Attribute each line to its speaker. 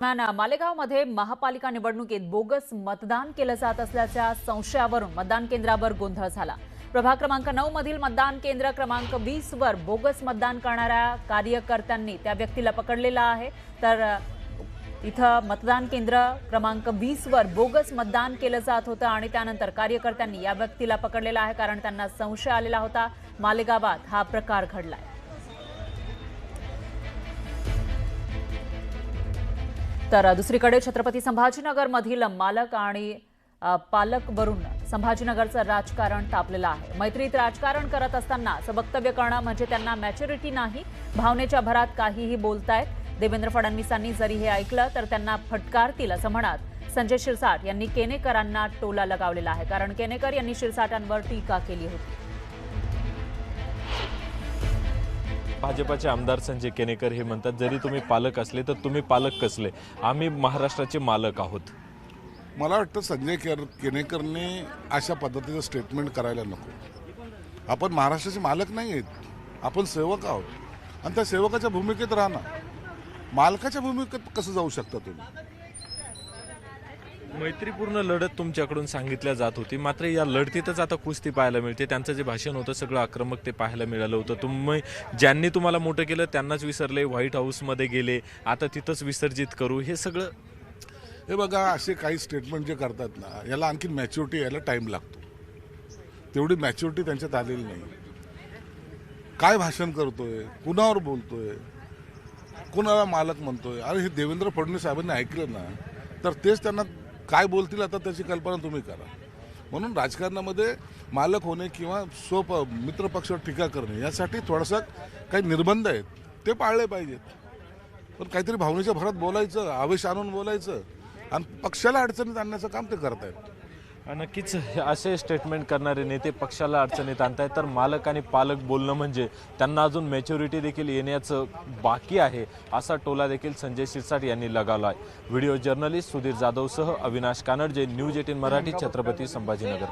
Speaker 1: मालेगावमध्ये महापालिका निवडणुकीत बोगस मतदान केलं जात असल्याच्या संशयावरून मतदान केंद्रावर गोंधळ झाला। प्रभाग क्रमांक 9 मधील मतदान केंद्र क्रमांक 20 वर बोगस मतदान करणाऱ्या कार्यकर्त्यांनी त्या व्यक्तीला पकडलेला आहे। तर इथं मतदान केंद्र क्रमांक 20 वर बोगस मतदान केलं जात होतं आणि त्यानंतर कार्यकर्त्यांनी या व्यक्तीला पकडलेला आहे, कारण त्यांना संशय आलेला होता। मालेगावात हा प्रकार घडलाय। तर दुसरीकडे छत्रपती संभाजीनगर मधील मालक आणि पालक वरून संभाजीनगरचं राजकारण तापलेलं आहे। मैत्रीत राजकारण करत असताना असं वक्तव्य करणं म्हणजे त्यांना मॅच्युरिटी नाही, भावनेच्या भरात काहीही बोलतायत। देवेंद्र फडणवीसांनी जरी हे ऐकलं तर त्यांना फटकारतील असं म्हणत संजय शिरसाट यांनी केनेकरांना टोला लगावलेला आहे, कारण केनेकर यांनी शिरसाटांवर टीका केली होती।
Speaker 2: भाजपाचे आमदार संजय केनेकर हे म्हणतात, जरी तुम्ही पालक असले तर तुम्ही पालक कसले, आम्ही महाराष्ट्राचे मालक आहोत।
Speaker 3: मला वाटतं संजय केनेकरने अशा पद्धतीचं स्टेटमेंट करायला नको। आपण महाराष्ट्राचे मालक नाही आहेत, आपण सेवक आहोत आणि त्या सेवकाच्या भूमिकेत राहणार। मालकाच्या भूमिकेत कसं जाऊ शकता तुम्ही?
Speaker 2: मैत्रीपूर्ण लढत तुमच्याकडून सांगितल्या जात होती, मात्र या लढतीतच आता कुस्ती पाहायला मिळते। त्यांचं जे भाषण होतं सगळं आक्रमक ते पाहायला मिळालं होतं। तुम्ही ज्यांनी तुम्हाला मोठं केलं त्यांनाच विसरले, व्हाईट हाऊसमध्ये गेले, आता तिथंच विसर्जित करू, हे सगळं।
Speaker 3: हे बघा, असे काही स्टेटमेंट जे करतात ना, याला आणखी मॅच्युरिटी यायला टाईम लागतो। तेवढी मॅच्युरिटी त्यांच्यात आलेली नाही। काय भाषण करतोय, कुणावर बोलतोय, कुणाला मालक म्हणतोय? अरे हे देवेंद्र फडणवीस साहेबांनी ऐकलं ना तर तेच त्यांना काय बोलतील आता त्याची कल्पना तुम्ही करा। म्हणून राजकारणामध्ये मालक होणे किंवा मित्रपक्षावर टीका करणे यासाठी थोडासा काही निर्बंध आहेत, ते पाळले पाहिजेत। पण काहीतरी भावनेच्या भरात बोलायचं, आवेश आणून बोलायचं आणि पक्षाला अडचणीत आणण्याचं काम ते करतायत।
Speaker 2: नक्कीच असे स्टेटमेंट करणारे नेते पक्षाला अडचणीत आणतायत, तर मालक आणि पालक बोलणं म्हणजे त्यांना अजून मॅच्युरिटी देखील येण्याचं बाकी आहे, असा टोला देखील संजय शिरसाट यांनी लगावला आहे। व्हिडिओ जर्नलिस्ट सुधीर जाधवसह अविनाश कानडजे, न्यूज 18 मराठी, छत्रपती संभाजीनगर।